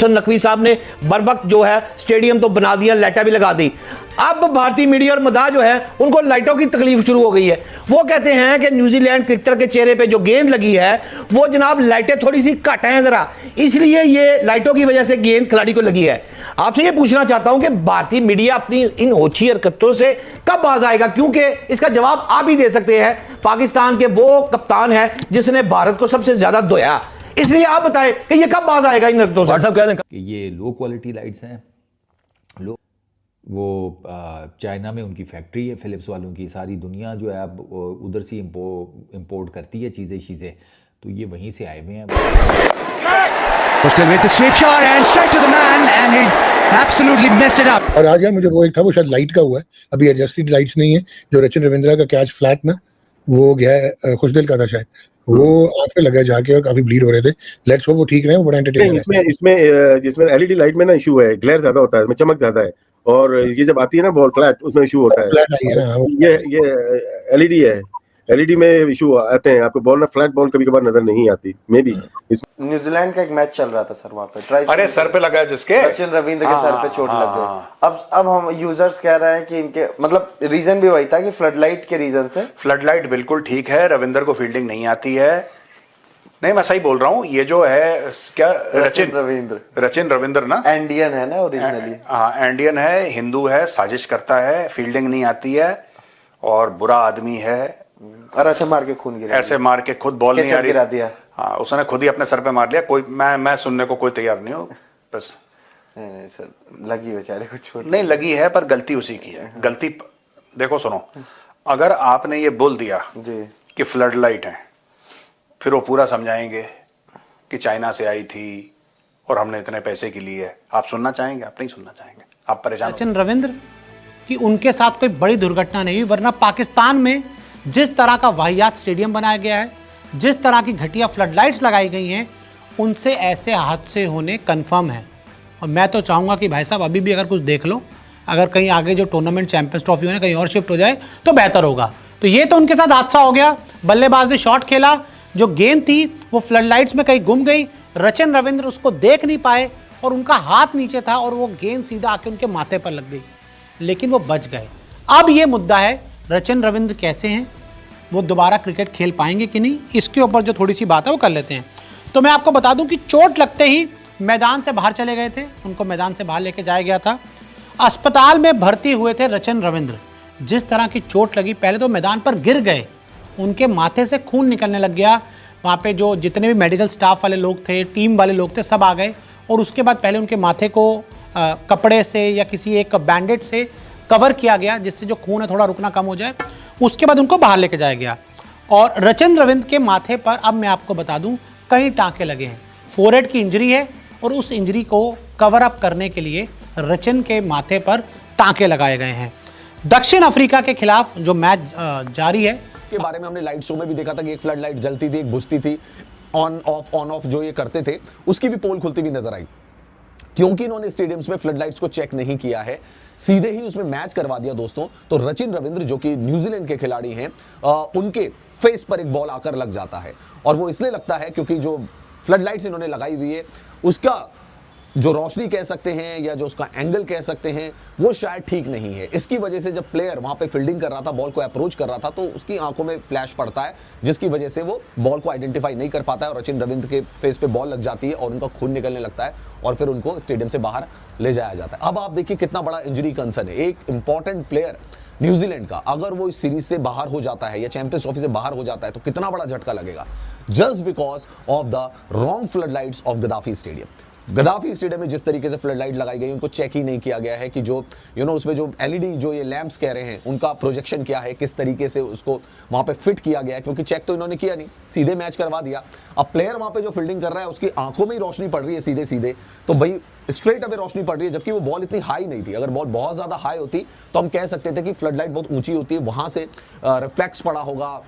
नकवी साहब ने बर वक्त जो है स्टेडियम तो बना दिया, लाइटें भी लगा दी। अब भारतीय मीडिया और मदाह जो है उनको लाइटों की तकलीफ शुरू हो गई है। वो कहते हैं कि न्यूजीलैंड क्रिकेटर के चेहरे पे जो गेंद लगी है वो जनाब लाइटें थोड़ी सी घट हैं जरा, इसलिए ये लाइटों की वजह से गेंद खिलाड़ी को लगी है। आपसे ये पूछना चाहता हूं कि भारतीय मीडिया अपनी इन ओछी हरकतों से कब बाज आएगा, क्योंकि इसका जवाब आप ही दे सकते हैं। पाकिस्तान के वो कप्तान है जिसने भारत को सबसे ज्यादा धोया, इसलिए आप बताएं कि ये कब बाज आएगा इन हरकतों से। साहब कह दें कि ये लो क्वालिटी लाइट्स हैं, वो चाइना में उनकी फैक्ट्री है फिलिप्स वालों की, सारी दुनिया जो है अब उधर से इंपोर्ट करती है चीज़ें, तो ये वहीं से आए हुए हैं। और आज यार मुझे वो एक था, वो शायद लाइट का हुआ है, अभी एडजस्टेड लाइट्स नहीं है, जो रचिन रविंद्रा का कैच फ्लैट ना वो गया है, खुशदिल का था शायद, वो आंख पे लगा जाके और काफी ब्लीड हो रहे थे। लेट्स होप वो ठीक रहे, वो बड़ा एंटरटेनिंग है। इसमें जिसमें एलईडी लाइट में ना इशू है, ग्लेयर ज्यादा होता है, इसमें चमक ज्यादा है, और ये जब आती है ना बॉल फ्लैट, उसमें इशू होता है। फ्लैट आई है ना, ये एलईडी है, एलईडी में इशू आते हैं, आपको बॉल ना फ्लैट बॉल कभी कभार नजर नहीं आती। मे बी न्यूजीलैंड का एक मैच चल रहा था सर, वहां पे ट्राई, अरे सर पे लगा है जिसके, सचिन रविंद्र के सर पे चोट लग गई। अब हम यूजर्स कह रहे हैं कि इनके मतलब रीजन भी वही था कि फ्लडलाइट के रीजन से। फ्लडलाइट बिल्कुल ठीक है, रविंद्र को फील्डिंग नहीं आती है। नहीं मैं सही बोल रहा हूँ, ये जो है क्या रचिन रविंद्र ना इंडियन है ना ओरिजिनली, हाँ इंडियन है, हिंदू है, साजिश करता है, फील्डिंग नहीं आती है और बुरा आदमी है, और ऐसे मार के खून गिरा, ऐसे मार के खुद बॉल नहीं आ रही, गिरा दिया। हाँ उसने खुद ही अपने सर पे मार लिया। कोई मैं सुनने को कोई तैयार नहीं हूँ, बस नहीं सर लगी बेचारे को चोट नहीं लगी है, पर गलती उसी की है। गलती देखो सुनो, अगर आपने ये बोल दिया जी कि फ्लड लाइट है, फिर वो पूरा समझाएंगे कि चाइना से आई थी और हमने इतने पैसे की ली है। आप सुनना चाहेंगे? आप नहीं सुनना चाहेंगे, आप परेशान। सचिन रविंद्र कि उनके साथ कोई बड़ी दुर्घटना नहीं हुई, वरना पाकिस्तान में जिस तरह का वाहियात स्टेडियम बनाया गया है, जिस तरह की घटिया फ्लड लाइट्स लगाई गई हैं, उनसे ऐसे हादसे होने कन्फर्म है। और मैं तो चाहूँगा कि भाई साहब अभी भी अगर कुछ देख लो, अगर कहीं आगे जो टूर्नामेंट चैंपियंस ट्रॉफी होने कहीं और शिफ्ट हो जाए तो बेहतर होगा। तो ये तो उनके साथ हादसा हो गया, बल्लेबाज ने शॉट खेला, जो गेंद थी वो फ्लड लाइट्स में कहीं गुम गई, रचिन रविंद्र उसको देख नहीं पाए और उनका हाथ नीचे था और वो गेंद सीधा आके उनके माथे पर लग गई, लेकिन वो बच गए। अब ये मुद्दा है रचिन रविंद्र कैसे हैं, वो दोबारा क्रिकेट खेल पाएंगे कि नहीं, इसके ऊपर जो थोड़ी सी बात है वो कर लेते हैं। तो मैं आपको बता दूं कि चोट लगते ही मैदान से बाहर चले गए थे, उनको मैदान से बाहर लेके जाया गया था, अस्पताल में भर्ती हुए थे रचिन रविंद्र। जिस तरह की चोट लगी, पहले तो मैदान पर गिर गए, उनके माथे से खून निकलने लग गया, वहाँ पे जो जितने भी मेडिकल स्टाफ वाले लोग थे, टीम वाले लोग थे, सब आ गए और उसके बाद पहले उनके माथे को कपड़े से या किसी एक बैंडेज से कवर किया गया, जिससे जो खून है थोड़ा रुकना कम हो जाए। उसके बाद उनको बाहर लेके जाया गया और रचिन रविंद्र के माथे पर अब मैं आपको बता दूं कई टांके लगे हैं, फोरहेड की इंजरी है और उस इंजरी को कवर अप करने के लिए रचिन के माथे पर टांके लगाए गए हैं। दक्षिण अफ्रीका के खिलाफ जो मैच जारी है, के बारे में हमने लाइट शो में भी देखा था कि एक फ्लड लाइट जलती थी, एक बुझती थी, ऑन ऑफ जो ये करते थे, उसकी भी पोल खुलती हुई नजर आई, क्योंकि इन्होंने स्टेडियम्स में फ्लड लाइट्स को चेक नहीं किया है, सीधे ही उसमें मैच करवा दिया दोस्तों। तो रचिन रविंद्र जो कि न्यूजीलैंड के खिलाड़ी हैं, उनके फेस पर एक बॉल आकर लग जाता है, और वो इसलिए लगता है क्योंकि जो फ्लड लाइट्स इन्होंने लगाई हुई है उसका जो रोशनी कह सकते हैं या जो उसका एंगल कह सकते हैं वो शायद ठीक नहीं है। इसकी वजह से जब प्लेयर वहां पे फील्डिंग कर रहा था, बॉल को अप्रोच कर रहा था, तो उसकी आंखों में फ्लैश पड़ता है, जिसकी वजह से वो बॉल को आइडेंटिफाई नहीं कर पाता है और रचिन रविंद्र के फेस पे बॉल लग जाती है और उनका खून निकलने लगता है और फिर उनको स्टेडियम से बाहर ले जाया जाता है। अब आप देखिए कितना बड़ा इंजरी कंसर्न है। एक इंपॉर्टेंट प्लेयर न्यूजीलैंड का अगर वो इस सीरीज से बाहर हो जाता है या चैंपियंस ट्रॉफी से बाहर हो जाता है तो कितना बड़ा झटका लगेगा, just because of the wrong flood lights off Gaddafi stadium. Gaddafi stadium में जिस तरीके से फ्लड लाइट लगाई गई, उनको चेक ही नहीं किया गया है कि जो उसमें जो एलईडी जो ये लैंप्स कह रहे हैं उनका प्रोजेक्शन क्या है, किस तरीके से उसको वहां पे फिट किया गया है, क्योंकि चेक तो इन्होंने किया नहीं, सीधे मैच करवा दिया। अब प्लेयर वहां पे जो फील्डिंग कर रहा है उसकी आंखों में ही रोशनी पड़ रही है सीधे सीधे, तो भाई स्ट्रेट अवे रोशनी पड़ रही है, जबकि वो बॉल इतनी हाई नहीं थी। अगर बॉल बहुत ज्यादा हाई होती तो हम कह सकते थे कि फ्लड लाइट बहुत ऊंची होती है, वहां से रिफ्लेक्स पड़ा होगा,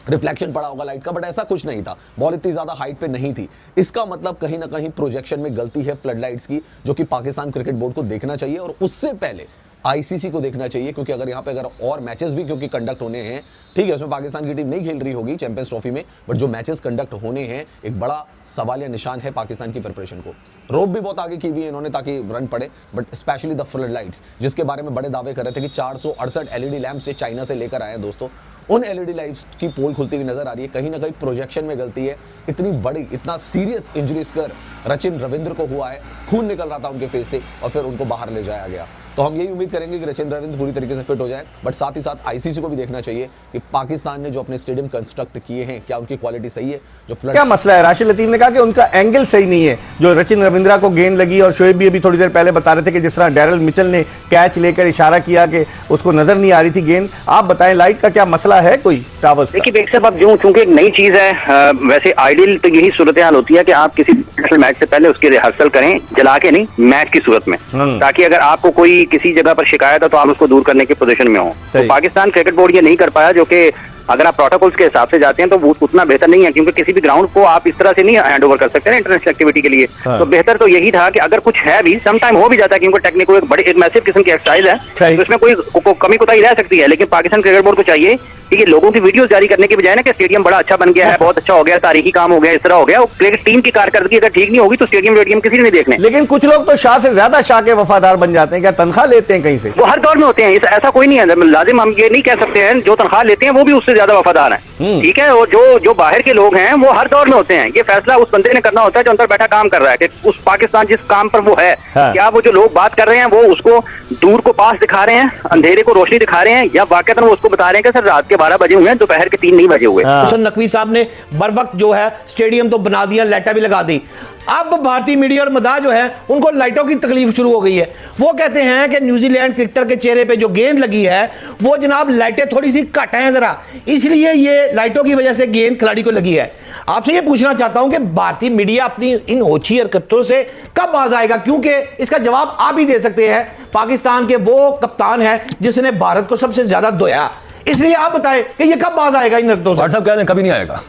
रिफ्लेक्शन पड़ा होगा लाइट का, बट ऐसा कुछ नहीं था, बॉल इतनी ज्यादा हाइट पे नहीं थी। इसका मतलब कहीं ना कहीं प्रोजेक्शन में गलती है फ्लड लाइट्स की, जो कि पाकिस्तान क्रिकेट बोर्ड को देखना चाहिए और उससे पहले आईसीसी को देखना चाहिए, क्योंकि अगर यहाँ पे अगर और मैचेस भी क्योंकि कंडक्ट होने हैं, ठीक है उसमें पाकिस्तान की टीम नहीं खेल रही होगी चैंपियंस ट्रॉफी में, बट जो मैचेस कंडक्ट होने हैं एक बड़ा सवालिया निशान है पाकिस्तान की प्रिपरेशन को। रोप भी बहुत आगे की हुई है इन्होंने ताकि रन पड़े, but specially the flood lights जिसके बारे में बड़े दावे कर रहे थे कि 468 एलईडी लैंप से चाइना से लेकर आए हैं दोस्तों, उन एलईडी लाइट्स की पोल खुलती हुई नजर आ रही है। कहीं ना कहीं प्रोजेक्शन में गलती है, इतनी बड़ी इतना सीरियस इंजरीज कर रचिन रविंद्र को हुआ है, खून निकल रहा था उनके फेस से और फिर उनको बाहर ले जाया गया। तो हम यही उम्मीद करेंगे कि रचिन रविंद्र पूरी तरीके से फिट हो जाए, बट साथ ही साथ आईसीसी को भी देखना चाहिए कि पाकिस्तान ने जो अपने स्टेडियम कंस्ट्रक्ट किए हैं क्या उनकी क्वालिटी सही है। जो फ्लड क्या मसला है? राशिद लतीफ ने कहा कि उनका एंगल सही नहीं है, जो रचिन रविंद्रा को गेंद लगी, और शोएब भी अभी थोड़ी देर पहले बता रहे थे कि जिस तरह डैरल मिचेल ने कैच लेकर इशारा किया कि उसको नजर नहीं आ रही थी गेंद। आप बताएं लाइट का क्या मसला है कोई टावर्स? देखिए बेग साहब, अब जो चूंकि एक नई चीज है, वैसे आइडियल तो यही सूरत हाल होती है कि आप किसी इंटरनेशनल मैच से पहले उसकी रिहर्सल करें, जला के नहीं, मैच की सूरत में, ताकि अगर आपको कोई किसी जगह पर शिकायत है तो आप उसको दूर करने की पोजीशन में हो। तो पाकिस्तान क्रिकेट बोर्ड ये नहीं कर पाया, जो कि अगर आप प्रोटोकॉल्स के हिसाब से जाते हैं तो वो उतना बेहतर नहीं है, क्योंकि किसी भी ग्राउंड को आप इस तरह से नहीं हैंड ओवर कर सकते ना इंटरनेशनल एक्टिविटी के लिए। तो बेहतर तो यही था कि अगर कुछ है भी, सम टाइम हो भी जाता है, क्योंकि टेक्निक एक मैसिव किस्म की एक्सरसाइज है, तो इसमें कोई कमी कोताही रह सकती है। लेकिन पाकिस्तान क्रिकेट बोर्ड को चाहिए कि ये लोगों की वीडियोस जारी करने के बजाय ना कि स्टेडियम बड़ा अच्छा बन गया है, बहुत अच्छा हो गया, तारीखी काम हो गया, इस तरह हो गया, क्रिकेट टीम की कारकर्दगी अगर ठीक नहीं होगी तो स्टेडियम वेडियम किसी ने नहीं देखने। लेकिन कुछ लोग तो शाह से ज्यादा शाह के वफादार बन जाते हैं, क्या तनख्वाह लेते हैं कहीं से? वो हर दौर में होते हैं, ऐसा कोई नहीं है लाजिम, हम ये नहीं कह सकते हैं जो तनख्वाह लेते हैं वो भी उससे ज्यादा वफादार हैं, ठीक है। और जो बाहर के लोग हैं वो हर दौर में होते हैं। ये फैसला उस बंदे ने करना होता है जो अंदर बैठा काम कर रहा है, कि उस पाकिस्तान जिस काम पर वो है, क्या वो जो लोग बात कर रहे हैं वो उसको दूर को पास दिखा रहे हैं, अंधेरे को रोशनी दिखा रहे हैं, या वाकई वो उसको बता रहे हैं कि सर रात के 12 बजे हुए हैं, दोपहर के 3 नहीं बजे हुए। हुसैन नकवी साहब ने बर वक्त जो है स्टेडियम तो बना दिया, लाइटें भी लगा दी। अब भारतीय मीडिया और मदाह जो है उनको लाइटों की तकलीफ शुरू हो गई है। वो कहते हैं कि न्यूजीलैंड क्रिकेटर के चेहरे पे जो गेंद लगी है वो जनाब लाइटें थोड़ी सी घट हैं जरा, इसलिए ये लाइटों की वजह से गेंद खिलाड़ी को लगी है। आपसे ये पूछना चाहता हूं कि भारतीय मीडिया अपनी इन ओछी हरकतों से कब बाज आएगा, क्योंकि इसका जवाब आप ही दे सकते हैं। पाकिस्तान के वो कप्तान है जिसने भारत को सबसे ज्यादा धोया, इसलिए आप बताएं कि ये कब बाज आएगा इन हरकतों से? कह दें कभी नहीं आएगा।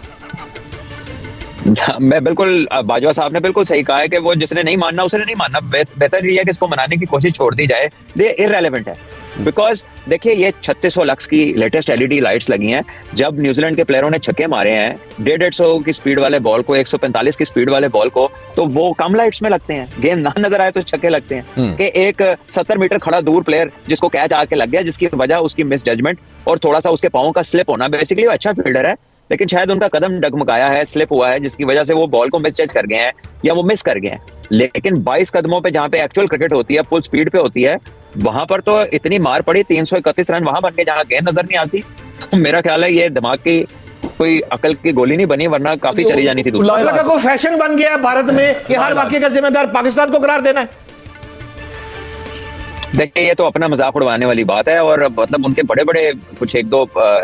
मैं बिल्कुल, बाजवा साहब ने बिल्कुल सही कहा है कि वो जिसने नहीं मानना उसने नहीं मानना, बेहतर ये है कि इसको मनाने की कोशिश छोड़ दी जाए। ये इररेलेवेंट है, बिकॉज देखिए ये 3600 लक्स की लेटेस्ट एलईडी लाइट्स लगी हैं। जब न्यूजीलैंड के प्लेयरों ने छक्के मारे हैं 150 की स्पीड वाले बॉल को, 145 की स्पीड वाले बॉल को, तो वो कम लाइट्स में लगते हैं, गेंद ना नजर आए तो छक्के लगते हैं। कि एक 70 मीटर खड़ा दूर प्लेयर जिसको कैच आके लग गया, जिसकी वजह उसकी मिस जजमेंट और थोड़ा सा उसके पांव का स्लिप होना, बेसिकली वो अच्छा फील्डर है लेकिन शायद उनका कदम डगमगाया है, स्लिप हुआ है, जिसकी वजह से वो बॉल को मिसजज कर गए हैं या वो मिस कर गए हैं। लेकिन 22 कदमों पे जहां पे एक्चुअल क्रिकेट होती है, फुल स्पीड पे होती है, वहां पर तो इतनी मार पड़ी, 331 रन वहां बन गए जहां गेंद नजर नहीं आती। तो मेरा ख्याल है ये दिमाग की कोई अकल की गोली नहीं बनी, वरना काफी चली जानी थी। कोई फैशन बन गया है भारत में कि हर वाकये का जिम्मेदार पाकिस्तान को करार देना है। देखिए ये तो अपना मजाक उड़वाने वाली बात है, और मतलब उनके बड़े बड़े कुछ एक दो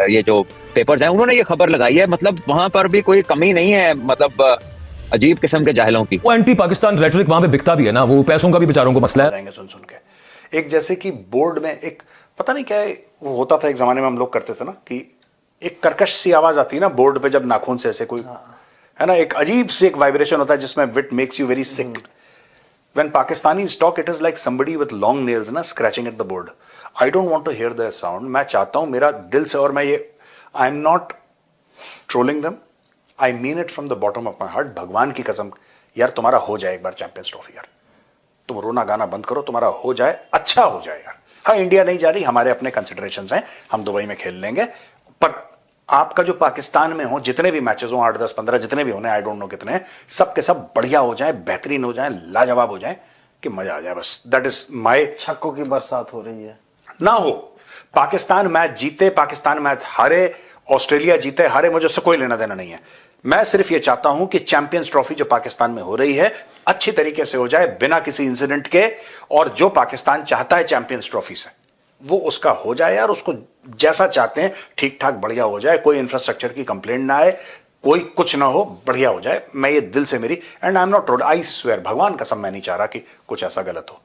ये जो पेपर्स हैं उन्होंने ये खबर लगाई है, मतलब वहां पर भी कोई कमी नहीं है, मतलब अजीब किस्म के जाहिलों की। वो एंटी पाकिस्तान रेटरिक वहां पे बिकता भी है ना, वो पैसों का भी बेचारों को मसला है। सुन सुन के एक जैसे कि बोर्ड में एक पता नहीं क्या है वो होता था एक जमाने में, हम लोग करते थे ना कि एक कर्कश सी आवाज आती है ना बोर्ड पे जब नाखून से ऐसे कोई है ना, एक अजीब से एक वाइब्रेशन होता है जिसमें it makes you very sick. When Pakistanis talk, it is like somebody with long nails ना scratching at the board. I don't want to hear their sound. मैं चाहता हूं मेरा दिल से, और मैं ये I'm not trolling them. I mean it from the bottom of my heart. भगवान की कसम यार तुम्हारा हो जाए एक बार चैंपियंस ट्रॉफी यार, तुम रोना गाना बंद करो, तुम्हारा हो जाए, अच्छा हो जाए यार। हाँ इंडिया नहीं जा रही, हमारे अपने कंसिडरेशंस हैं, हम दुबई में खेल लेंगे, पर आपका जो पाकिस्तान में हो जितने भी मैचेस हो 8 10 15 जितने भी होने, आई डोंट नो कितने, सब के सब बढ़िया हो जाए, बेहतरीन हो जाए, लाजवाब हो जाए, कि मजा आ जाए बस। That is my. छक्कों की बरसात हो रही है ना हो, पाकिस्तान मैच जीते, पाकिस्तान मैच हारे, ऑस्ट्रेलिया जीते हारे, मुझे उससे कोई लेना देना नहीं है। मैं सिर्फ ये चाहता हूं कि चैंपियंस ट्रॉफी जो पाकिस्तान में हो रही है अच्छी तरीके से हो जाए, बिना किसी इंसिडेंट के, और जो पाकिस्तान चाहता है चैंपियंस ट्रॉफी से वो उसका हो जाए यार, उसको जैसा चाहते हैं ठीक ठाक बढ़िया हो जाए, कोई इंफ्रास्ट्रक्चर की कंप्लेंट ना आए, कोई कुछ ना हो, बढ़िया हो जाए। मैं ये दिल से मेरी, and I am not, I swear, भगवान कसम मैं नहीं चाह रहा कि कुछ ऐसा गलत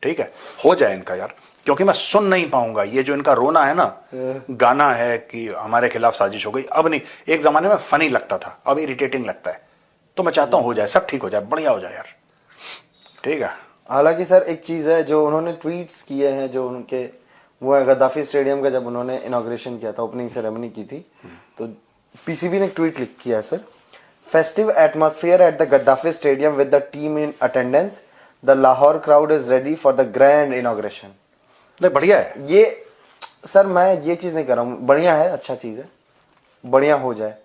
ठीक है, हो जाए इनका यार, क्योंकि मैं सुन नहीं पाऊंगा ये जो इनका रोना है ना, गाना है कि हमारे खिलाफ साजिश हो गई, अब नहीं, एक जमाने में फनी लगता था, अब इरिटेटिंग लगता है। तो मैं चाहता हूं हो जाए, सब ठीक हो जाए, बढ़िया हो जाए यार, ठीक है। हालांकि सर एक चीज है जो उन्होंने ट्वीट्स किए हैं, जो उनके वो है गद्दाफी स्टेडियम का, जब उन्होंने इनॉग्रेशन किया था, ओपनिंग सेरेमनी की थी, तो पीसीबी ने ट्वीट किया है sir, Festive atmosphere at the Gaddafi Stadium with the team in attendance. The Lahore crowd is ready for the grand inauguration. नहीं बढ़िया है ये सर, मैं ये चीज नहीं कर रहा हूँ, बढ़िया है, अच्छा चीज है, बढ़िया हो जाए।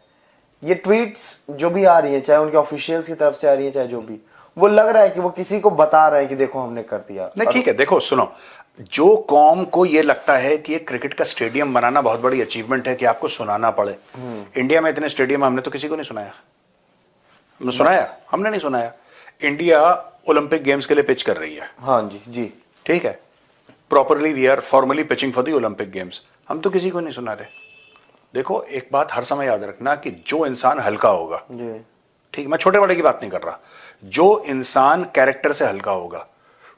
ये ट्वीट्स जो भी आ रही हैं, चाहे उनके ऑफिशियल्स की तरफ से आ रही हैं, चाहे जो भी, वो लग रहा है कि वो किसी को बता रहे हैं कि देखो हमने कर दिया। नहीं ठीक है, देखो सुनो, जो कौम को ये लगता है कि एक क्रिकेट का स्टेडियम बनाना बहुत बड़ी अचीवमेंट है कि आपको सुनाना पड़े। इंडिया में इतने स्टेडियम हमने तो किसी को नहीं सुनाया। हमने नहीं सुनाया। इंडिया ओलंपिक गेम्स के लिए पिच कर रही है। हाँ जी जी ठीक है, properly we are formally pitching for the Olympic games. हम तो किसी को नहीं सुना रहे। देखो एक बात हर समय याद रखना कि जो इंसान हल्का होगा, ठीक, मैं छोटे बड़े की बात नहीं कर रहा, जो इंसान कैरेक्टर से हल्का होगा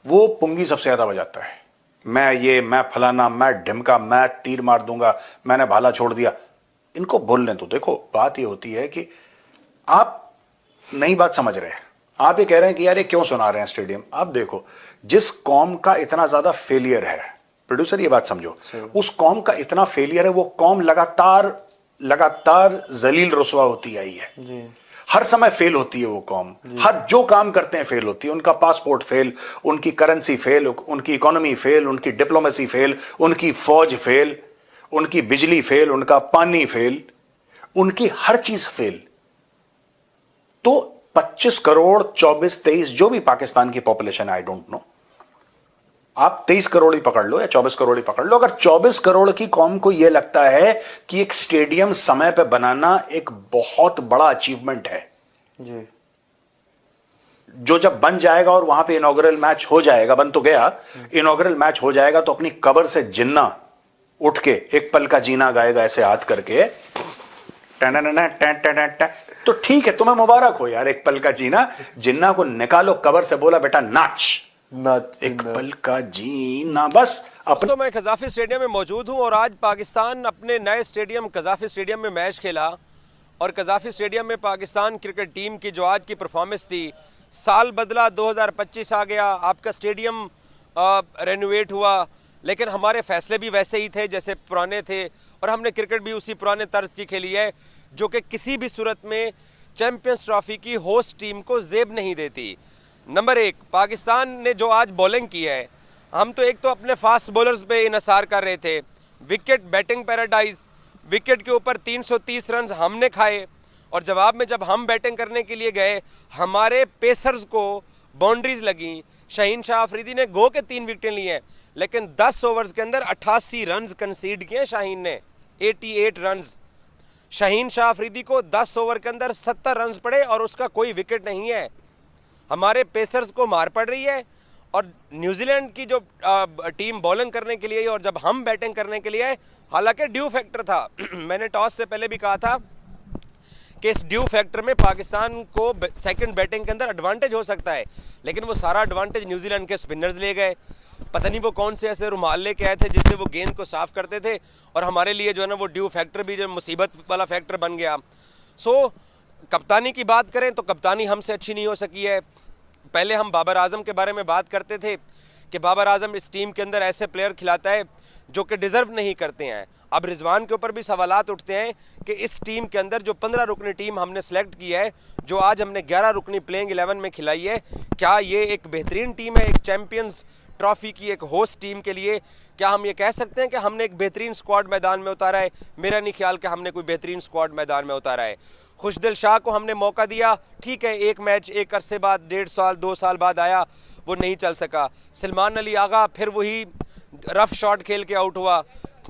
वो पुंगी सबसे ज्यादा बजाता है। मैं फलाना, मैं ढिमका, मैं तीर मार दूंगा, मैंने भाला छोड़ दिया, इनको बोलने तो। देखो बात ये होती है कि आप नई बात समझ रहे हैं, आप ये कह रहे हैं कि यार ये क्यों सुना रहे हैं स्टेडियम। आप देखो जिस कौम का इतना ज्यादा फेलियर है, प्रोड्यूसर ये बात समझो, उस कौम का इतना फेलियर है, वो कौम लगातार जलील रुसवा होती आई है जी। हर समय फेल होती है वो कौम, हर जो काम करते हैं फेल होती है। उनका पासपोर्ट फेल, उनकी करेंसी फेल, उनकी इकोनॉमी फेल, उनकी डिप्लोमेसी फेल, उनकी फौज फेल, उनकी बिजली फेल, उनका पानी फेल, उनकी हर चीज फेल। तो 25 करोड़ 24-23 जो भी पाकिस्तान की पॉपुलेशन है, आई डोंट नो, आप 23 करोड़ ही पकड़ लो या 24 करोड़ ही पकड़ लो, अगर 24 करोड़ की कौम को यह लगता है कि एक स्टेडियम समय पे बनाना एक बहुत बड़ा अचीवमेंट है जी, जो जब बन जाएगा और वहां पे इनॉग्रल मैच हो जाएगा, बन तो गया, इनॉग्रल मैच हो जाएगा तो अपनी कब्र से जिन्ना उठ के एक पल का जीना गाएगा ऐसे हाथ करके, तो ठीक है, तुम्हें मुबारक हो यार, एक पल का जीना। जिन्ना को निकालो कब्र से, बोला बेटा नाच एक पल का जीना, बस। तो मैं कज़ाफी स्टेडियम में मौजूद हूं और आज पाकिस्तान अपने नए स्टेडियम कज़ाफी स्टेडियम में मैच खेला और कज़ाफी स्टेडियम में पाकिस्तान क्रिकेट टीम की जो आज की परफॉर्मेंस थी, साल बदला 2025 आ गया, आपका स्टेडियम रेनोवेट हुआ, लेकिन हमारे फैसले भी वैसे ही थे जैसे पुराने थे और हमने क्रिकेट भी उसी पुराने तर्ज की खेली है जो कि किसी भी सूरत में चैंपियंस ट्रॉफी की होस्ट टीम को जेब नहीं देती। नंबर एक, पाकिस्तान ने जो आज बॉलिंग की है, हम तो एक तो अपने फास्ट बॉलर्स पे इन्हिसार कर रहे थे, विकेट बैटिंग पैराडाइज, विकेट के ऊपर 330 रन हमने खाए और जवाब में जब हम बैटिंग करने के लिए गए हमारे पेसर्स को बाउंड्रीज लगी। शाहीन शाह अफरीदी ने गो के 3 विकेटें ली हैं, लेकिन 10 ओवर्स के अंदर 88 रन कंसीड किए शाहीन ने, 88 रन। शाहीन शाह अफरीदी को 10 ओवर के अंदर 70 रन पड़े और उसका कोई विकेट नहीं है। हमारे पेसर्स को मार पड़ रही है और न्यूजीलैंड की जो टीम बॉलिंग करने के लिए और जब हम बैटिंग करने के लिए आए, हालांकि ड्यू फैक्टर था मैंने टॉस से पहले भी कहा था कि इस ड्यू फैक्टर में पाकिस्तान को सेकंड बैटिंग के अंदर एडवांटेज हो सकता है, लेकिन वो सारा एडवांटेज न्यूजीलैंड के स्पिनर्स ले गए। पता नहीं वो कौन से ऐसे रुमाल लेके आए थे जिससे वो गेंद को साफ करते थे और हमारे लिए जो है ना वो ड्यू फैक्टर भी जो मुसीबत वाला फैक्टर बन गया। सो कप्तानी की बात करें तो कप्तानी हमसे अच्छी नहीं हो सकी है। पहले हम बाबर आजम के बारे में बात करते थे कि बाबर आजम इस टीम के अंदर ऐसे प्लेयर खिलाता है जो कि डिज़र्व नहीं करते हैं। अब रिजवान के ऊपर भी सवालात उठते हैं कि इस टीम के अंदर जो 15 रुकनी टीम हमने सेलेक्ट की है, जो आज हमने 11 रुकनी प्लेइंग 11 में खिलाई है, क्या ये एक बेहतरीन टीम है एक चैम्पियंस ट्रॉफी की एक होस्ट टीम के लिए? क्या हम ये कह सकते हैं कि हमने एक बेहतरीन स्क्वाड मैदान में उतारा है? मेरा नहीं ख्याल कि हमने कोई बेहतरीन स्क्वाड मैदान में उतारा है। खुशदिल शाह को हमने मौका दिया, ठीक है, एक मैच एक अरसे बाद 1.5 साल 2 साल बाद आया, वो नहीं चल सका। सलमान अली आगा फिर वही रफ शॉट खेल के आउट हुआ।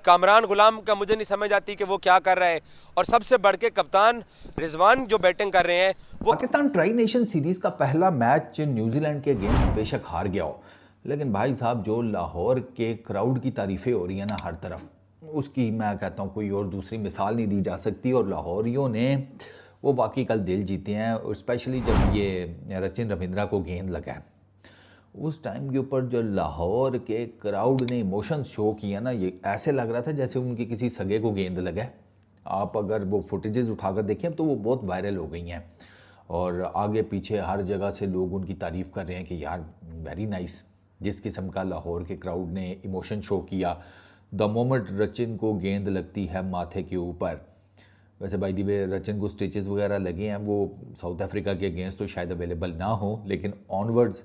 कामरान गुलाम का मुझे नहीं समझ आती कि वो क्या कर रहा है। और सबसे बढ़ के कप्तान रिजवान जो बैटिंग कर रहे हैं वो। पाकिस्तान ट्राई नेशन सीरीज का पहला मैच न्यूजीलैंड के अगेंस्ट बेशक हार गया हो, लेकिन भाई साहब जो लाहौर के क्राउड की तारीफ़ें हो रही हैं ना हर तरफ, उसकी मैं कहता हूँ कोई और दूसरी मिसाल नहीं दी जा सकती। और लाहौरियों ने वो वाकई कल दिल जीते हैं, और स्पेशली जब ये रचिन रविंद्रा को गेंद लगा है उस टाइम के ऊपर जो लाहौर के क्राउड ने इमोशंस शो किया ना, ये ऐसे लग रहा था जैसे उनके किसी सगे को गेंद लगा है। आप अगर वो फुटेजेस उठाकर देखें तो वो बहुत वायरल हो गई हैं और आगे पीछे हर जगह से लोग उनकी तारीफ़ कर रहे हैं कि यार वेरी नाइस। जिस किस्म का लाहौर के क्राउड ने इमोशन शो किया द मोमेंट रचिन को गेंद लगती है माथे के ऊपर, वैसे बाय द वे रचिन को स्टिचेस वगैरह लगे हैं, वो साउथ अफ्रीका के अगेंस्ट तो शायद अवेलेबल ना हो, लेकिन ऑनवर्ड्स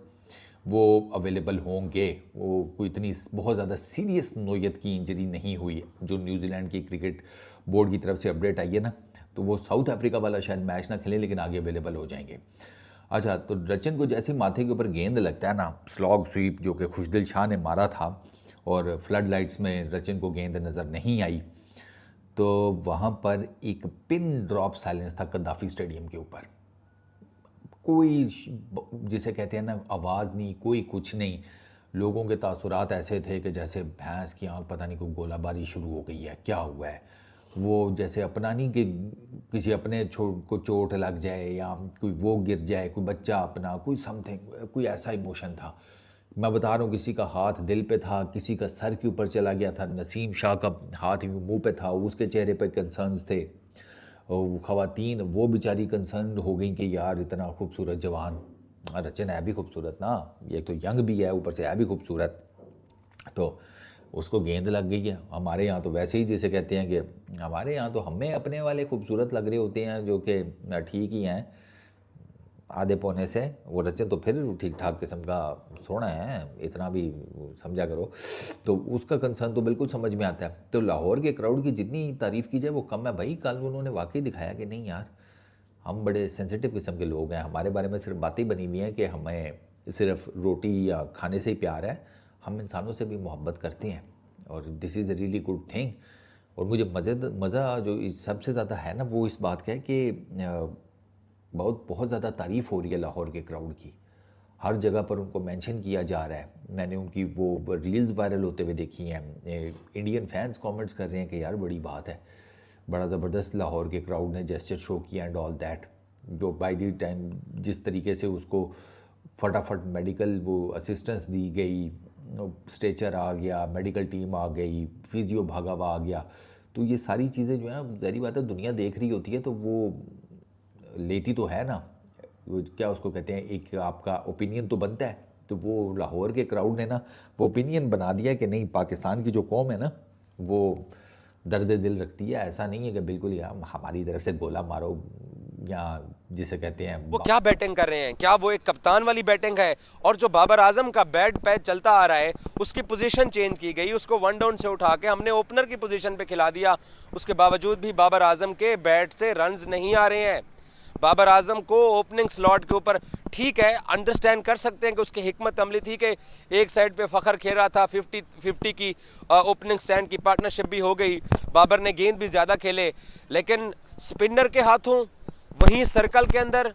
वो अवेलेबल होंगे। वो कोई इतनी बहुत ज़्यादा सीरियस नोयत की इंजरी नहीं हुई है। जो न्यूजीलैंड की क्रिकेट बोर्ड की तरफ से अपडेट आई है ना, तो वो साउथ अफ्रीका वाला शायद मैच ना खेलें, लेकिन आगे अवेलेबल हो जाएंगे। अच्छा, तो रचिन को जैसे माथे के ऊपर गेंद लगता है ना, स्लॉग स्वीप जो कि खुशदिल शाह ने मारा था और फ्लड लाइट्स में रचिन को गेंद नज़र नहीं आई, तो वहाँ पर एक पिन ड्रॉप साइलेंस था कद्दाफी स्टेडियम के ऊपर। कोई जिसे कहते हैं ना आवाज़ नहीं, कोई कुछ नहीं। लोगों के तासुरात ऐसे थे कि जैसे भैंस की आँख पता नहीं कोई गोलाबारी शुरू हो गई है, क्या हुआ है। वो जैसे अपना नहीं कि किसी अपने को चोट लग जाए या कोई वो गिर जाए, कोई बच्चा अपना, कोई समथिंग, कोई ऐसा इमोशन था। मैं बता रहा हूँ, किसी का हाथ दिल पे था, किसी का सर के ऊपर चला गया था। नसीम शाह का हाथ मुंह पे था, उसके चेहरे पे कंसर्न्स थे। और ख़वातीन वो बेचारी कंसर्न हो गई कि यार इतना खूबसूरत जवान, रचन है भी खूबसूरत ना, ये तो यंग भी है, ऊपर से है भी खूबसूरत, तो उसको गेंद लग गई है। हमारे यहाँ तो वैसे ही जैसे कहते हैं कि हमारे यहाँ तो हमें अपने वाले खूबसूरत लग रहे होते हैं जो कि ठीक ही हैं आधे पौने से। वो रचन तो फिर ठीक ठाक किस्म का सोना है, इतना भी समझा करो। तो उसका कंसर्न तो बिल्कुल समझ में आता है। तो लाहौर के क्राउड की जितनी तारीफ़ की जाए वो कम है भाई। कल उन्होंने वाकई दिखाया कि नहीं यार, हम बड़े सेंसिटिव किस्म के लोग हैं, हमारे बारे में सिर्फ बातें बनी हुई हैं कि हमें सिर्फ रोटी या खाने से ही प्यार है, हम इंसानों से भी मोहब्बत करते हैं और this is a really good thing. और मुझे मज़ा जो सबसे ज़्यादा है ना वो इस बात का है कि बहुत ज़्यादा तारीफ़ हो रही है लाहौर के क्राउड की। हर जगह पर उनको मेंशन किया जा रहा है। मैंने उनकी वो रील्स वायरल होते हुए देखी हैं। इंडियन फैंस कमेंट्स कर रहे हैं कि यार बड़ी बात है, बड़ा ज़बरदस्त लाहौर के क्राउड ने जेस्चर शो किया एंड ऑल दैट। जो बाय द टाइम जिस तरीके से उसको फटाफट मेडिकल वो असिस्टेंस दी गई, स्ट्रेचर आ गया, मेडिकल टीम आ गई, फिजियो भागा हुआ आ गया, तो ये सारी चीज़ें जो हैं ज़ाहिर बात है दुनिया देख रही होती है, तो वो लेती तो है ना, वो क्या उसको कहते हैं, एक आपका ओपिनियन तो बनता है। तो वो लाहौर के क्राउड ने ना वो ओपिनियन बना दिया कि नहीं, पाकिस्तान की जो कौम है ना वो दर्द दिल रखती है। ऐसा नहीं है कि बिल्कुल यार हमारी तरफ से गोला मारो या जिसे कहते हैं। वो क्या बैटिंग कर रहे हैं, क्या वो एक कप्तान वाली बैटिंग है? और जो बाबर आजम का बैट पैच चलता आ रहा है, उसकी पोजीशन चेंज की गई, उसको वन डाउन से उठा के हमने ओपनर की पोजीशन पे खिला दिया। उसके बावजूद भी बाबर आजम के बैट से रन्स नहीं आ रहे हैं। बाबर आजम को ओपनिंग स्लॉट के ऊपर, ठीक है, अंडरस्टैंड कर सकते हैं कि उसकी हिकमत अमली थी कि एक साइड पे फ़खर खेल था, 50-50 की ओपनिंग स्टैंड की पार्टनरशिप भी हो गई, बाबर ने गेंद भी ज़्यादा खेले, लेकिन स्पिनर के हाथों वहीं सर्कल के अंदर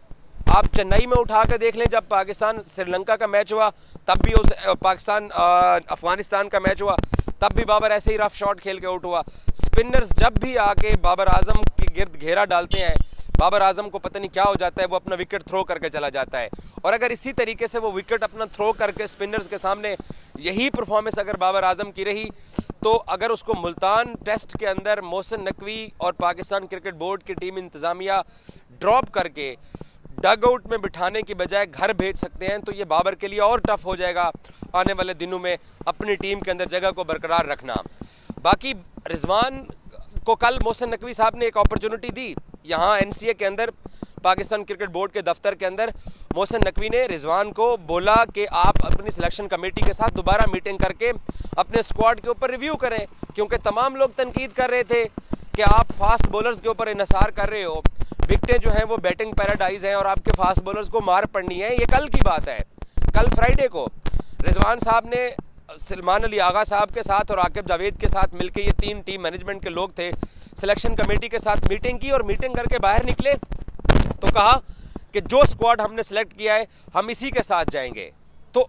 आप चेन्नई में उठा के देख लें, जब पाकिस्तान श्रीलंका का मैच हुआ तब भी उस पाकिस्तान अफगानिस्तान का मैच हुआ तब भी बाबर ऐसे ही रफ शॉट खेल के आउट हुआ। स्पिनर्स जब भी आके बाबर आजम के गिर्द घेरा डालते हैं, बाबर आजम को पता नहीं क्या हो जाता है, वो अपना विकेट थ्रो करके चला जाता है। और अगर इसी तरीके से वो विकेट अपना थ्रो करके स्पिनर्स के सामने यही परफॉर्मेंस अगर बाबर आजम की रही, तो अगर उसको मुल्तान टेस्ट के अंदर मोहसिन नकवी और पाकिस्तान क्रिकेट बोर्ड की टीम इंतज़ामिया ड्रॉप करके डग आउट में बिठाने की बजाय घर भेज सकते हैं, तो ये बाबर के लिए और टफ हो जाएगा आने वाले दिनों में अपनी टीम के अंदर जगह को बरकरार रखना। बाकी रिजवान को कल मोहसिन नकवी साहब ने एक अपॉर्चुनिटी दी यहाँ एनसीए के अंदर, पाकिस्तान क्रिकेट बोर्ड के दफ्तर के अंदर। मोहसिन नकवी ने रिजवान को बोला कि आप अपनी सिलेक्शन कमेटी के साथ दोबारा मीटिंग करके अपने स्क्वाड के ऊपर रिव्यू करें, क्योंकि तमाम लोग तनकीद कर रहे थे कि आप फास्ट बॉलर्स के ऊपर इन्हिसार कर रहे हो, विकेटें जो हैं वो बैटिंग पैराडाइज हैं और आपके फास्ट बॉलर्स को मार पड़नी है। ये कल की बात है, कल फ्राइडे को रिजवान साहब ने सलमान अली आगा साहब के साथ और आकिब जावेद के साथ मिलकर, ये तीन टीम मैनेजमेंट के लोग थे, सिलेक्शन कमेटी के साथ मीटिंग की और मीटिंग करके बाहर निकले तो कहा कि जो स्क्वाड हमने सेलेक्ट किया है हम इसी के साथ जाएंगे। तो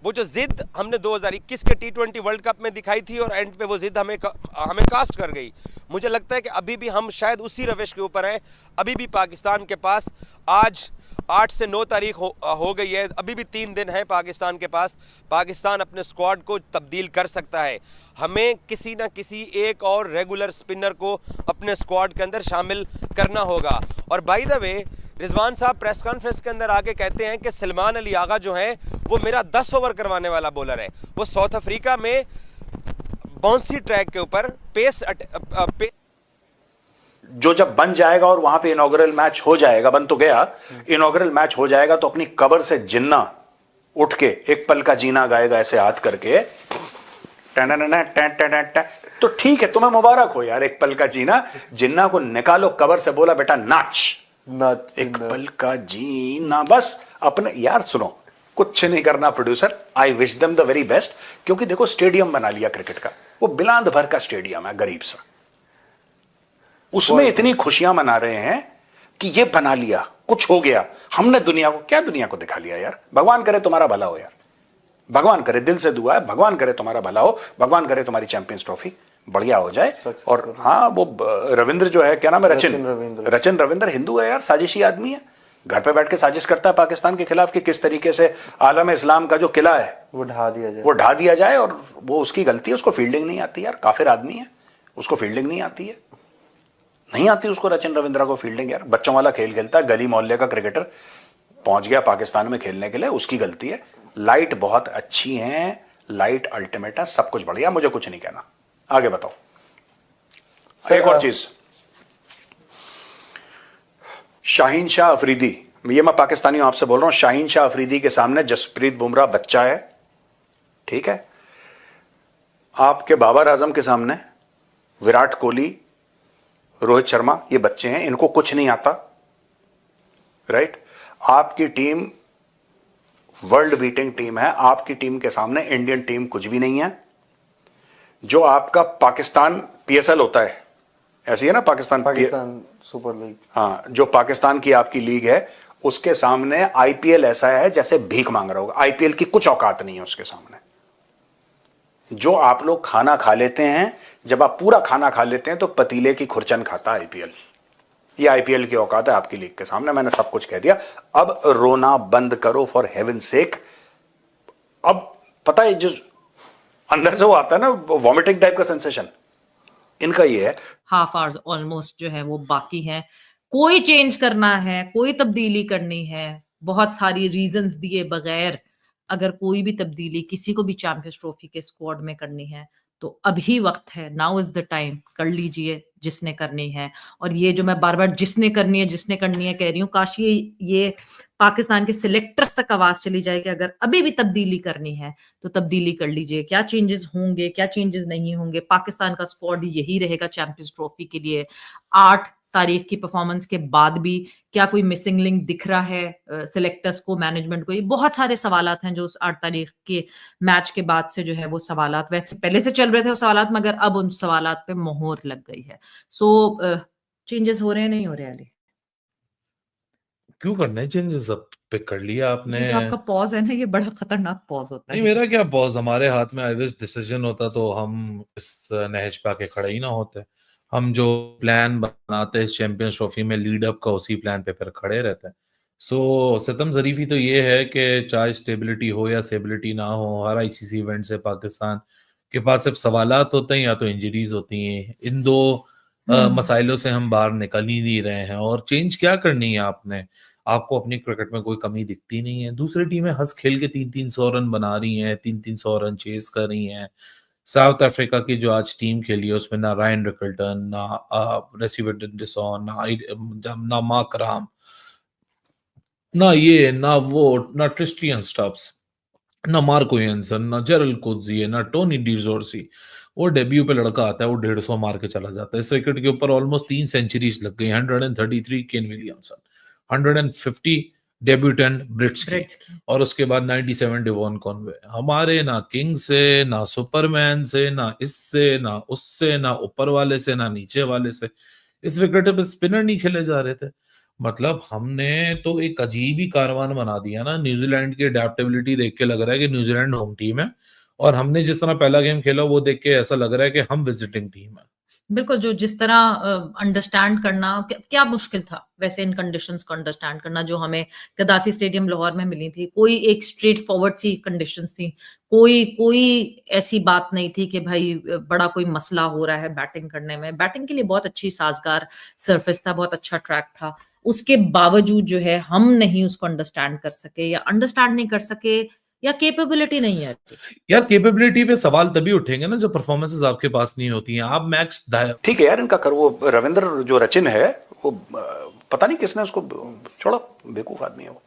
वो जो जिद हमने 2021 के T20 वर्ल्ड कप में दिखाई थी और एंड पे वो जिद हमें कास्ट कर गई। मुझे लगता है कि अभी भी हम शायद उसी रविश के ऊपर हैं। अभी भी पाकिस्तान के पास आज 8 से 9 तारीख हो गई है, अभी भी 3 दिन है पाकिस्तान के पास। पाकिस्तान अपने स्क्वाड को तब्दील कर सकता है। हमें किसी ना किसी एक और रेगुलर स्पिनर को अपने स्क्वाड के अंदर शामिल करना होगा। और बाय द वे रिजवान साहब प्रेस कॉन्फ्रेंस के अंदर आके कहते हैं कि सलमान अली आगा जो हैं वो मेरा 10 ओवर करवाने वाला बॉलर है। वो साउथ अफ्रीका में बाउंसी ट्रैक के ऊपर जो जब बन जाएगा और वहां पे इनॉग्रल मैच हो जाएगा, बन तो गया, इनॉग्रल मैच हो जाएगा तो अपनी कब्र से जिन्ना उठ के एक पल का जीना गाएगा ऐसे हाथ करके, तो ठीक है, तुम्हें मुबारक हो यार, एक पल का जीना। जिन्ना को निकालो कब्र से, बोला बेटा नाच, एक पल का जीना, बस अपने। यार सुनो, कुछ नहीं करना producer, I wish them the very best, क्योंकि देखो स्टेडियम बना लिया क्रिकेट का, वो बिलांद भर का स्टेडियम है, गरीब सा, उसमें इतनी खुशियां मना रहे हैं कि ये बना लिया, कुछ हो गया, हमने दुनिया को, क्या दुनिया को दिखा लिया यार। भगवान करे तुम्हारा भला हो यार, भगवान करे, दिल से दुआ है, भगवान करे तुम्हारा भला हो, भगवान करे तुम्हारी चैंपियंस ट्रॉफी बढ़िया हो जाए। और हाँ, वो रविंद्र जो है, क्या नाम है, रचिन रविंद्र हिंदू है यार, साजिशी आदमी है, घर पे बैठ के साजिश करता है पाकिस्तान के खिलाफ कि किस तरीके से आलम इस्लाम का जो किला है वो ढा दिया जाए, और वो उसकी गलती है, उसको फील्डिंग नहीं आती यार, काफिर आदमी है, उसको फील्डिंग नहीं आती है, नहीं आती उसको, रचिन रविंद्रा को फील्डिंग यार। बच्चों वाला खेल खेलता है, गली मोहल्ले का क्रिकेटर पहुंच गया पाकिस्तान में खेलने के लिए, उसकी गलती है। लाइट बहुत अच्छी है, लाइट अल्टीमेट है, सब कुछ बढ़िया, मुझे कुछ नहीं कहना। आगे बताओ। एक और चीज, शाहीन शाह अफरीदी, ये मैं पाकिस्तानियों आपसे बोल रहा हूं, शाहीन शाह अफरीदी के सामने जसप्रीत बुमराह बच्चा है, ठीक है। आपके बाबर आजम के सामने विराट कोहली, रोहित शर्मा, ये बच्चे हैं, इनको कुछ नहीं आता, राइट। आपकी टीम वर्ल्ड बीटिंग टीम है, आपकी टीम के सामने इंडियन टीम कुछ भी नहीं है। जो आपका पाकिस्तान पीएसएल होता है, ऐसी है ना, पाकिस्तान सुपर लीग, हाँ, जो पाकिस्तान की आपकी लीग है, उसके सामने आईपीएल ऐसा है जैसे भीख मांग रहा होगा। आईपीएल की कुछ औकात नहीं है उसके सामने। जो आप लोग खाना खा लेते हैं, जब आप पूरा खाना खा लेते हैं तो पतीले की खुरचन खाता है आईपीएल। ये आईपीएल की औकात है आपकी लीग के सामने। मैंने सब कुछ कह दिया, अब रोना बंद करो फॉर हेवन सेक। अब पता है, जो अंदर से वो आता है ना, वॉमिटिंग टाइप का सेंसेशन, इनका ये है। हाफ आवर्स ऑलमोस्ट जो है वो बाकी है, कोई चेंज करना है, कोई तब्दीली करनी है, बहुत सारी रीजंस दिए बगैर अगर कोई भी तब्दीली किसी को भी चैंपियंस ट्रॉफी के स्क्वाड में करनी है तो अभी वक्त है, नाउ इज द टाइम, कर लीजिए जिसने करनी है। और ये जो मैं बार बार जिसने करनी है कह रही हूँ, काश ये पाकिस्तान के सिलेक्टर्स तक आवाज चली जाए कि अगर अभी भी तब्दीली करनी है तो तब्दीली कर लीजिए। क्या चेंजेस होंगे, क्या चेंजेस नहीं होंगे, पाकिस्तान का स्क्वाड यही रहेगा चैंपियंस ट्रॉफी के लिए। 8 तारीख की परफॉर्मेंस के बाद भी क्या कोई मिसिंग लिंक दिख रहा है सिलेक्टर्स को, मैनेजमेंट को? ये बहुत सारे सवालात हैं जो उस 8 तारीख के मैच के बाद से जो है वो सवालात, वैसे पहले से चल रहे थे वो सवालात, मगर अब उन सवालात पे मोहर लग गई है। सो चेंजेस हो रहे हैं, नहीं हो रहे? अली क्यों करना है चेंजेस? अब पिक कर लिया आपने। जो आपका पॉज है ना, ये बड़ा खतरनाक पॉज होता है। नहीं, मेरा क्या पॉज, हमारे हाथ में आइवेस डिसीजन होता तो हम इस नहज पा के खड़े ही ना होते। हम जो प्लान बनाते हैं चैंपियंस ट्रॉफी में लीड अप का, उसी प्लान पे फिर खड़े रहते हैं। सो सितम ज़रीफी तो ये है कि चाहे स्टेबिलिटी हो या स्टेबिलिटी ना हो, हर आईसीसी इवेंट से पाकिस्तान के पास सिर्फ सवालात होते हैं या तो इंजरीज होती हैं। इन दो मसाइलों से हम बाहर निकल ही नहीं रहे हैं। और चेंज क्या करनी है आपने? आपको अपनी क्रिकेट में कोई कमी दिखती नहीं है। दूसरी टीमें हंस खेल के 300 रन बना रही हैं, 300 रन चेस कर रही हैं। साउथ अफ्रीका की जो आज टीम खेली है उसमें ना रायन रिकल्टन, ना रेसिवेटन डिसॉन, ना मार्क राम, ना ये, ना वो, ना ट्रिस्टियन स्टब्स, ना मार्को येंसन, ना जेरल्ड कोत्ज़ी, ना टोनी डिजोर्सी। वो डेब्यू पे लड़का आता है, वो 150 मार के चला जाता है। इस विकेट के ऊपर ऑलमोस्ट 3 सेंचुरीज लग गई। 133 केन विलियमसन, 150 डेब्यूटेंट ब्रिट्स की, और उसके बाद 97 डिवॉन कॉनवे। हमारे ना किंग से, ना सुपरमैन से, ना इससे, ना उससे, ना ऊपर वाले से, ना नीचे वाले से इस विकेट पे स्पिनर नहीं खेले जा रहे थे। मतलब हमने तो एक अजीब ही कारवान बना दिया ना। न्यूजीलैंड की अडेप्टेबिलिटी देख के लग रहा है कि न्यूजीलैंड होम टीम है, और हमने जिस तरह पहला गेम खेला वो देख के ऐसा लग रहा है कि हम विजिटिंग टीम है। बिल्कुल, जो जिस तरह अंडरस्टैंड करना क्या मुश्किल था वैसे इन कंडीशंस को अंडरस्टैंड करना जो हमें गद्दाफी स्टेडियम लाहौर में मिली थी। कोई एक स्ट्रेट फॉरवर्ड सी कंडीशंस थी, कोई ऐसी बात नहीं थी कि भाई बड़ा कोई मसला हो रहा है बैटिंग करने में। बैटिंग के लिए बहुत अच्छी साजगार सरफेस था, बहुत अच्छा ट्रैक था। उसके बावजूद जो है हम नहीं उसको अंडरस्टैंड कर सके, या अंडरस्टैंड नहीं कर सके या कैपेबिलिटी नहीं है? यार कैपेबिलिटी पे सवाल तभी उठेंगे ना जब परफॉर्मेंसेस आपके पास नहीं होती हैं। आप मैच ठीक है यार, इनका कर वो रविंद्र जो रचिन है वो पता नहीं किसने उसको छोड़ा, बेवकूफ आदमी है वो,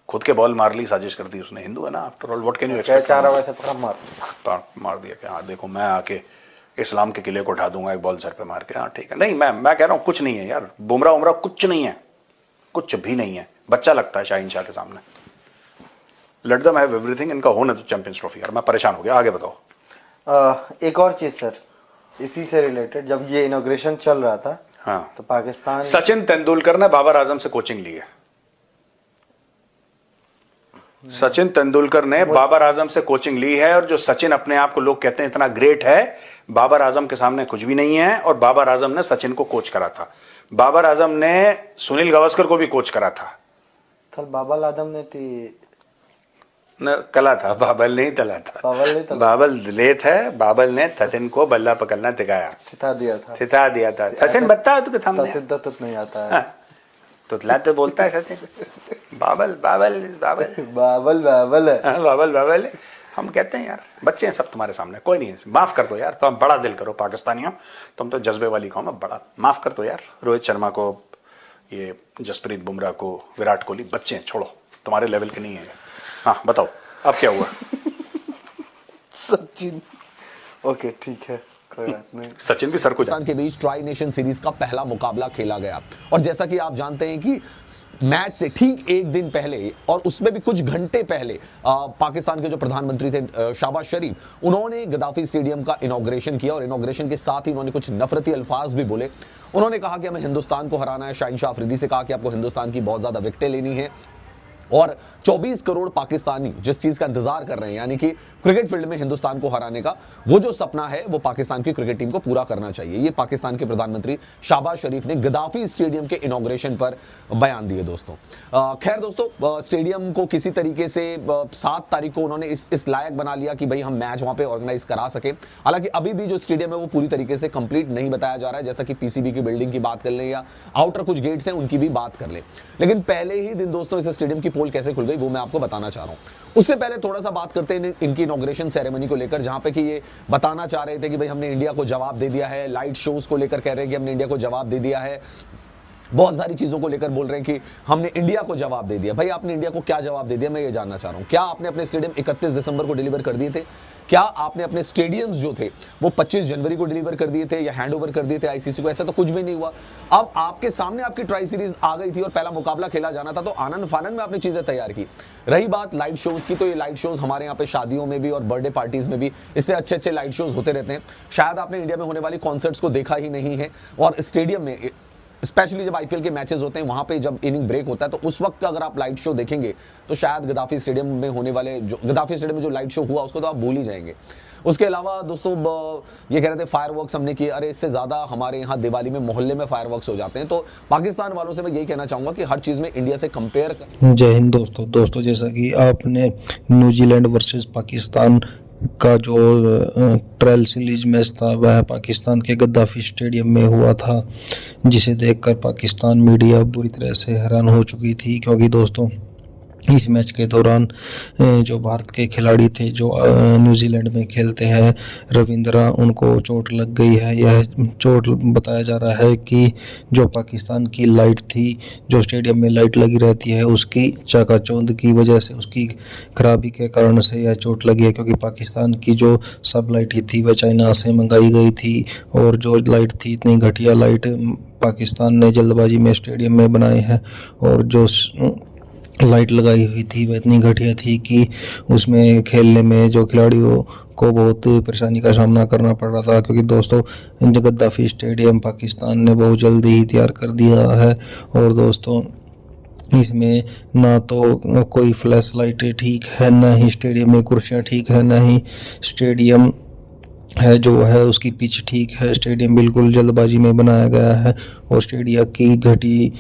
खुद के बॉल मार ली, साजिश कर दी उसने, हिंदू है ना after all, what can you expect. चाह रहा वैसे मार दिया कि हाँ देखो मैं आके इस्लाम के किले को उठा दूंगा एक बॉल सर पे मार के, हाँ ठीक है। नहीं मैं कह रहा हूँ कुछ नहीं है यार, बुमराह उमराह कुछ नहीं है, कुछ भी नहीं है, बच्चा लगता है शाहीन शाह के सामने। लेट देम हैव एवरीथिंग, इनका होना तो चैंपियंस ट्रॉफी। यार मैं परेशान हो गया, आगे बताओ। एक और चीज सर इसी से रिलेटेड, जब ये इनॉग्रेशन चल रहा था हाँ तो पाकिस्तान, सचिन तेंदुलकर ने बाबर आजम से कोचिंग ली है। सचिन तेंदुलकर ने बाबर आजम से कोचिंग ली है, और जो सचिन अपने आप को लोग कहते हैं इतना ग्रेट है, बाबर आजम के सामने कुछ भी नहीं है। और बाबर आजम ने सचिन को कोच करा था, बाबर आजम ने सुनील गावस्कर को भी कोच करा था। बाबर आजम ने तला था, बाबल नहीं तला था, बाबल दिलेत है, बाबल ने सचिन को बल्ला पकड़ना सिखाया, थिता दिया था। सचिन बता है तुझे सामने नहीं आता है तुतला तो बोलता है सचिन, बाबल बाबल बाबल बाबल बाबल बाबल बाबल। हम कहते हैं यार बच्चे हैं सब तुम्हारे सामने, कोई नहीं, माफ कर दो यार, तुम बड़ा दिल करो पाकिस्तानियों, तुम तो जज्बे वाली कौम है, बड़ा माफ कर दो यार। रोहित शर्मा को, ये जसप्रीत बुमराह को, विराट कोहली, बच्चे हैं, छोड़ो, तुम्हारे लेवल के नहीं है। हाँ बताओ अब क्या हुआ। सचिन ओके ठीक है, कोई बात नहीं। सचिन भी सर को पाकिस्तान के बीच ट्राई नेशन सीरीज का पहला मुकाबला खेला गया, और जैसा कि आप जानते हैं कि मैच से ठीक एक दिन पहले, और उसमें भी कुछ घंटे पहले, पाकिस्तान के जो प्रधानमंत्री थे शहबाज शरीफ, उन्होंने गद्दाफी स्टेडियम का इनॉग्रेशन किया, और इनॉग्रेशन के साथ ही उन्होंने कुछ नफरती अल्फाज भी बोले। उन्होंने कहा कि हमें हिंदुस्तान को हराना है, शाहीन शाह अफरीदी से कहा कि आपको हिंदुस्तान की बहुत ज्यादा विकेटें लेनी है, और 24 करोड़ पाकिस्तानी जिस चीज का इंतजार कर रहे हैं, यानी कि क्रिकेट फील्ड में हिंदुस्तान को हराने का वो जो सपना है, वो पाकिस्तान की क्रिकेट टीम को पूरा करना चाहिए। ये पाकिस्तान के प्रधानमंत्री शहबाज शरीफ ने गद्दाफी स्टेडियम के इनॉग्रेशन पर बयान दिए दोस्तों। खैर दोस्तों, स्टेडियम को किसी तरीके से 7 तारीख को उन्होंने इस लायक बना लिया कि भाई हम मैच वहां पे ऑर्गेनाइज करा सके। हालांकि अभी भी जो स्टेडियम है वो पूरी तरीके से कंप्लीट नहीं बताया जा रहा है, जैसा कि पीसीबी की बिल्डिंग की बात कर ले या आउटर कुछ गेट्स हैं उनकी भी बात कर ले। लेकिन पहले ही दिन दोस्तों इस स्टेडियम की पोल कैसे खुल गई वो मैं आपको बताना चाह रहा हूं। उससे पहले थोड़ा सा बात करते हैं इनकी इनॉग्रेशन सेरेमनी को लेकर, जहां पे कि ये बताना चाह रहे थे कि भाई हमने इंडिया को जवाब दे दिया है। लाइट शोज को लेकर कह रहे हैं कि हमने इंडिया को जवाब दे दिया है। बहुत सारी चीजों को लेकर बोल रहे हैं कि हमने इंडिया को जवाब दे दिया। भाई आपने इंडिया को क्या जवाब दे दिया, मैं ये जानना चाह रहा हूं। क्या आपने अपने स्टेडियम 31 दिसंबर को डिलीवर कर दिए थे? क्या आपने अपने स्टेडियम्स जो थे वो 25 जनवरी को डिलीवर कर दिए थे या हैंड ओवर कर दिए थे आईसीसी को? ऐसा तो कुछ भी नहीं हुआ। अब आपके सामने आपकी ट्राई सीरीज आ गई थी और पहला मुकाबला खेला जाना था, तो आनंद फानंद में आपने चीजें तैयार की। रही बात लाइट शोज की, तो ये लाइट शोज हमारे यहाँ पे शादियों में भी और बर्थडे पार्टीज में भी इससे अच्छे अच्छे लाइट शोज होते रहते हैं। शायद आपने इंडिया में होने वाली कॉन्सर्ट्स को देखा ही नहीं है, और स्टेडियम में स्पेशली जब आईपीएल के मैचेस होते हैं वहां पे जब इनिंग ब्रेक होता है, तो उस वक्त अगर आप लाइट शो देखेंगे तो शायद गद्दाफी स्टेडियम में होने वाले गद्दाफी स्टेडियम में जो लाइट शो हुआ उसको तो आप भूल ही जाएंगे। उसके अलावा दोस्तों ये कह रहे थे फायरवर्क्स हमने किए, अरे इससे ज़्यादा हमारे यहाँ दिवाली में मोहल्ले में फायरवर्क्स हो जाते हैं। तो पाकिस्तान वालों से मैं यही कहना चाहूँगा कि हर चीज़ में इंडिया से कंपेयर कर। जय हिंद दोस्तों, जैसा कि आपने न्यूजीलैंड वर्सेस पाकिस्तान का जो ट्रायल सीरीज मैच था वह पाकिस्तान के गद्दाफी स्टेडियम में हुआ था, जिसे देखकर पाकिस्तान मीडिया बुरी तरह से हैरान हो चुकी थी। क्योंकि दोस्तों इस मैच के दौरान जो भारत के खिलाड़ी थे जो न्यूजीलैंड में खेलते हैं, रविंद्रा, उनको चोट लग गई है। यह चोट बताया जा रहा है कि जो पाकिस्तान की लाइट थी, जो स्टेडियम में लाइट लगी रहती है, उसकी चकाचौंध की वजह से, उसकी खराबी के कारण से यह चोट लगी है। क्योंकि पाकिस्तान की जो सब लाइट थी वह चाइना से मंगाई गई थी, और जो लाइट थी इतनी घटिया लाइट पाकिस्तान ने जल्दबाजी में स्टेडियम में बनाए हैं, और जो लाइट लगाई हुई थी वह इतनी घटिया थी कि उसमें खेलने में जो खिलाड़ियों को बहुत परेशानी का सामना करना पड़ रहा था। क्योंकि दोस्तों गद्दाफी स्टेडियम पाकिस्तान ने बहुत जल्दी ही तैयार कर दिया है, और दोस्तों इसमें ना तो कोई फ्लैश लाइट ठीक है, ना ही स्टेडियम में कुर्सियाँ ठीक है, ना ही स्टेडियम है जो है उसकी पिच ठीक है। स्टेडियम बिल्कुल जल्दबाजी में बनाया गया है, और स्टेडियम की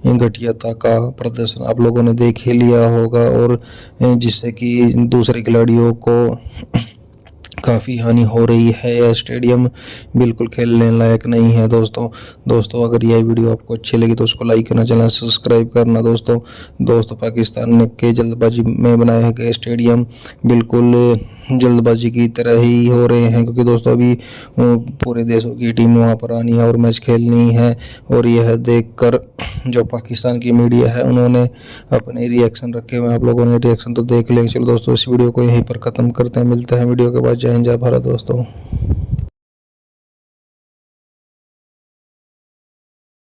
घटियाता का प्रदर्शन आप लोगों ने देख ही लिया होगा, और जिससे कि दूसरे खिलाड़ियों को काफ़ी हानि हो रही है। यह स्टेडियम बिल्कुल खेलने लायक नहीं है दोस्तों अगर यह वीडियो आपको अच्छी लगी तो उसको लाइक करना, चैनल सब्सक्राइब करना। दोस्तों पाकिस्तान के जल्दबाजी में बनाए गए स्टेडियम बिल्कुल जल्दबाजी की तरह ही हो रहे हैं, क्योंकि दोस्तों अभी पूरे देशों की टीम वहां पर आनी है और मैच खेलनी है। और यह देखकर जो पाकिस्तान की मीडिया है उन्होंने अपने रिएक्शन रखे हुए हैं। आप लोगों ने रिएक्शन तो देख लेंगे। चलो दोस्तों इस वीडियो को यहीं पर ख़त्म करते हैं, मिलते हैं वीडियो के बाद। जय हिंद, जय भारत दोस्तों।